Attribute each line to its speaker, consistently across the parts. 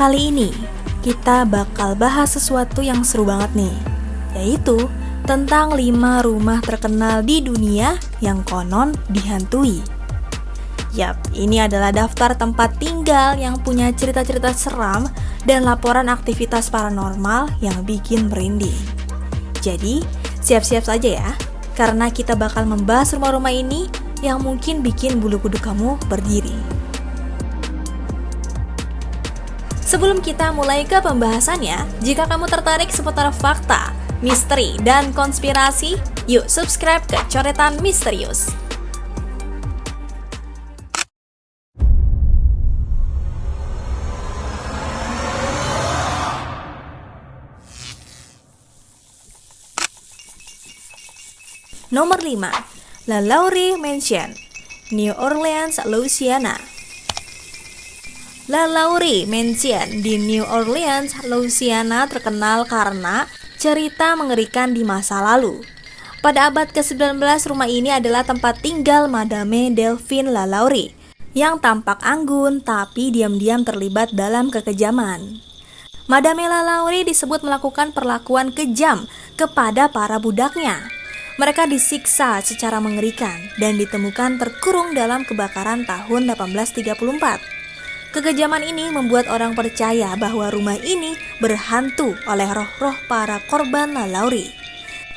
Speaker 1: Kali ini, kita bakal bahas sesuatu yang seru banget nih, yaitu tentang 5 rumah terkenal di dunia yang konon dihantui. Yap, ini adalah daftar tempat tinggal yang punya cerita-cerita seram dan laporan aktivitas paranormal yang bikin merinding. Jadi, siap-siap saja ya, karena kita bakal membahas rumah-rumah ini yang mungkin bikin bulu kuduk kamu berdiri. Sebelum kita mulai ke pembahasannya, jika kamu tertarik seputar fakta, misteri, dan konspirasi, yuk subscribe ke Coretan Misterius. Nomor 5. LaLaurie Mansion, New Orleans, Louisiana. LaLaurie Mansion di New Orleans, Louisiana terkenal karena cerita mengerikan di masa lalu. Pada abad ke-19, rumah ini adalah tempat tinggal Madame Delphine LaLaurie yang tampak anggun tapi diam-diam terlibat dalam kekejaman. Madame LaLaurie disebut melakukan perlakuan kejam kepada para budaknya. Mereka disiksa secara mengerikan dan ditemukan terkurung dalam kebakaran tahun 1834. Kekejaman ini membuat orang percaya bahwa rumah ini berhantu oleh roh-roh para korban LaLaurie.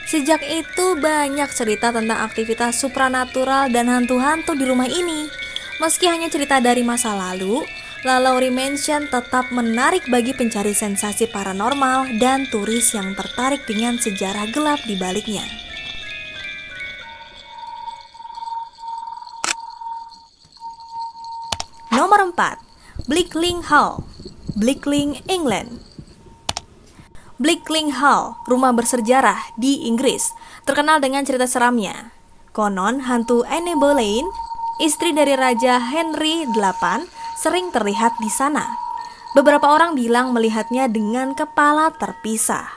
Speaker 1: Sejak itu banyak cerita tentang aktivitas supranatural dan hantu-hantu di rumah ini. Meski hanya cerita dari masa lalu, LaLaurie Mansion tetap menarik bagi pencari sensasi paranormal dan turis yang tertarik dengan sejarah gelap di baliknya. Nomor 4. Blickling Hall, Blickling, England. Blickling Hall, rumah bersejarah di Inggris, terkenal dengan cerita seramnya. Konon, hantu Anne Boleyn, istri dari Raja Henry VIII, sering terlihat di sana. Beberapa orang bilang melihatnya dengan kepala terpisah.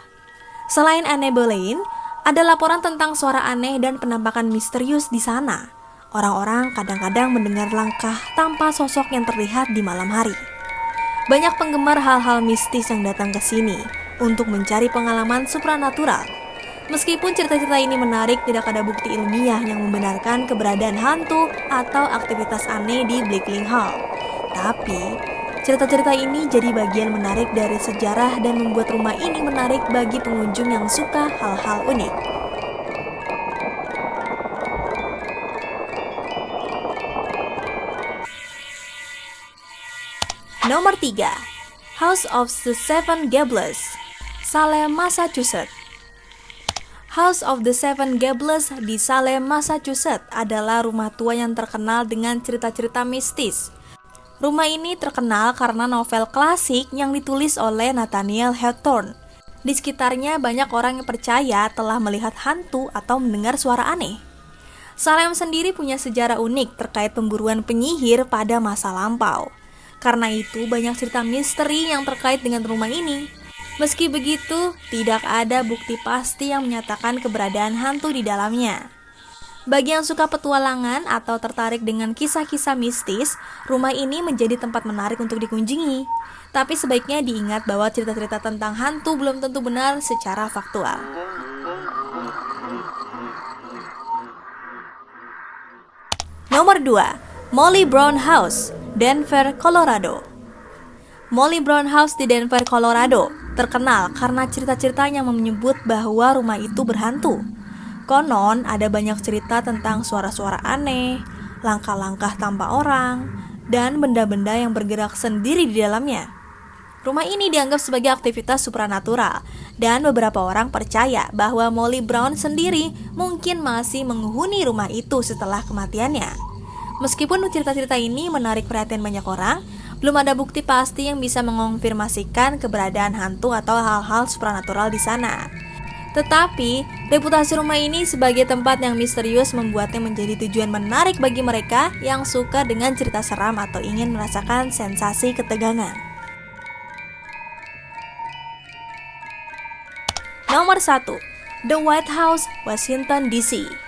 Speaker 1: Selain Anne Boleyn, ada laporan tentang suara aneh dan penampakan misterius di sana. Orang-orang kadang-kadang mendengar langkah tanpa sosok yang terlihat di malam hari. Banyak penggemar hal-hal mistis yang datang ke sini untuk mencari pengalaman supranatural. Meskipun cerita-cerita ini menarik, tidak ada bukti ilmiah yang membenarkan keberadaan hantu atau aktivitas aneh di Blickling Hall. Tapi, cerita-cerita ini jadi bagian menarik dari sejarah dan membuat rumah ini menarik bagi pengunjung yang suka hal-hal unik. Nomor 3. House of the Seven Gables, Salem, Massachusetts. House of the Seven Gables di Salem, Massachusetts adalah rumah tua yang terkenal dengan cerita-cerita mistis. Rumah ini terkenal karena novel klasik yang ditulis oleh Nathaniel Hawthorne. Di sekitarnya banyak orang yang percaya telah melihat hantu atau mendengar suara aneh. Salem sendiri punya sejarah unik terkait pemburuan penyihir pada masa lampau. Karena itu banyak cerita misteri yang terkait dengan rumah ini. Meski begitu, tidak ada bukti pasti yang menyatakan keberadaan hantu di dalamnya. Bagi yang suka petualangan atau tertarik dengan kisah-kisah mistis, rumah ini menjadi tempat menarik untuk dikunjungi. Tapi sebaiknya diingat bahwa cerita-cerita tentang hantu belum tentu benar secara faktual. Nomor 2. Molly Brown House, Denver, Colorado. Molly Brown House di Denver, Colorado terkenal karena cerita-ceritanya menyebut bahwa rumah itu berhantu. Konon ada banyak cerita tentang suara-suara aneh, langkah-langkah tanpa orang, dan benda-benda yang bergerak sendiri di dalamnya. Rumah ini dianggap sebagai aktivitas supranatural, dan beberapa orang percaya bahwa Molly Brown sendiri mungkin masih menghuni rumah itu setelah kematiannya. Meskipun cerita-cerita ini menarik perhatian banyak orang, belum ada bukti pasti yang bisa mengonfirmasikan keberadaan hantu atau hal-hal supranatural di sana. Tetapi, reputasi rumah ini sebagai tempat yang misterius membuatnya menjadi tujuan menarik bagi mereka yang suka dengan cerita seram atau ingin merasakan sensasi ketegangan. Nomor 1. The White House, Washington, D.C.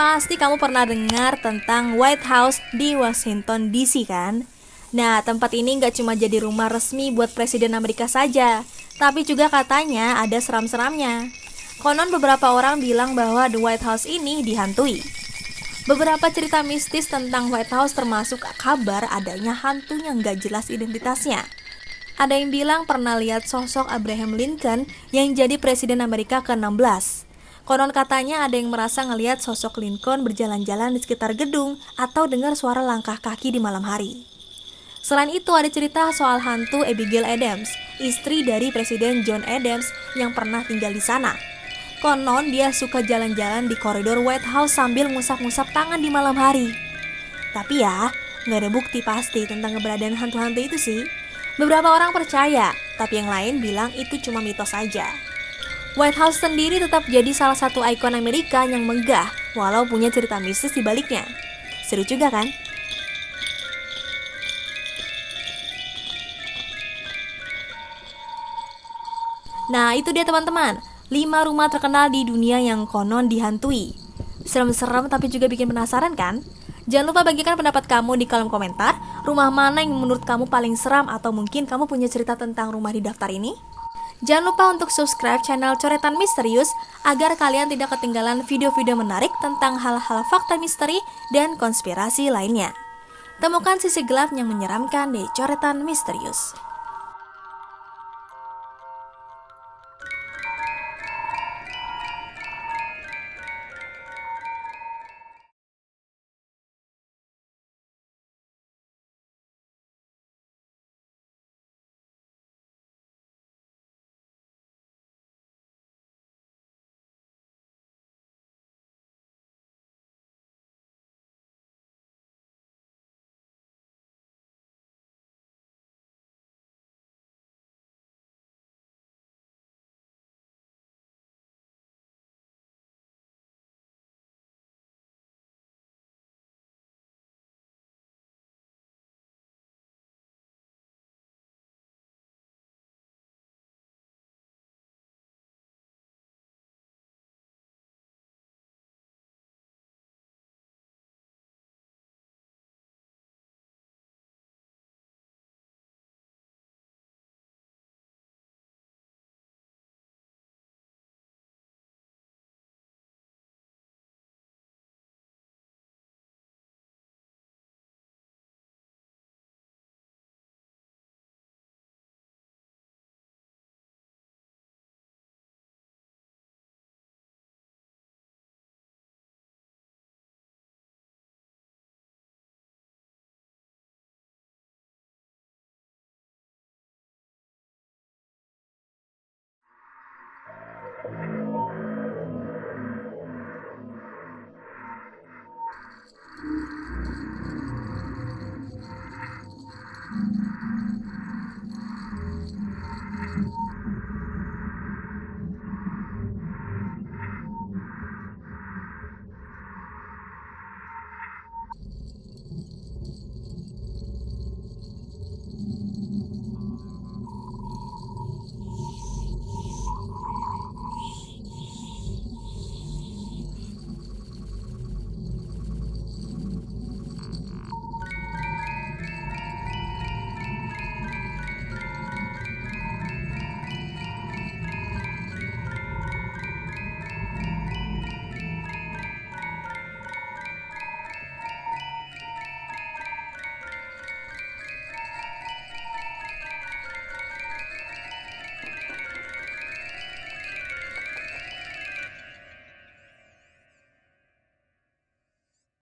Speaker 1: Pasti kamu pernah dengar tentang White House di Washington, D.C. kan? Nah, tempat ini nggak cuma jadi rumah resmi buat Presiden Amerika saja, tapi juga katanya ada seram-seramnya. Konon beberapa orang bilang bahwa The White House ini dihantui. Beberapa cerita mistis tentang White House termasuk kabar adanya hantu yang nggak jelas identitasnya. Ada yang bilang pernah lihat sosok Abraham Lincoln yang jadi Presiden Amerika ke-16. Konon katanya ada yang merasa ngelihat sosok Lincoln berjalan-jalan di sekitar gedung atau dengar suara langkah kaki di malam hari. Selain itu ada cerita soal hantu Abigail Adams, istri dari Presiden John Adams yang pernah tinggal di sana. Konon dia suka jalan-jalan di koridor White House sambil ngusap-ngusap tangan di malam hari. Tapi ya, nggak ada bukti pasti tentang keberadaan hantu-hantu itu sih. Beberapa orang percaya, tapi yang lain bilang itu cuma mitos saja. White House sendiri tetap jadi salah satu ikon Amerika yang megah, walau punya cerita mistis di baliknya. Seru juga kan? Nah, itu dia teman-teman, 5 rumah terkenal di dunia yang konon dihantui. Serem-serem tapi juga bikin penasaran kan? Jangan lupa bagikan pendapat kamu di kolom komentar. Rumah mana yang menurut kamu paling seram atau mungkin kamu punya cerita tentang rumah di daftar ini? Jangan lupa untuk subscribe channel Coretan Misterius agar kalian tidak ketinggalan video-video menarik tentang hal-hal fakta misteri dan konspirasi lainnya. Temukan sisi gelap yang menyeramkan di Coretan Misterius.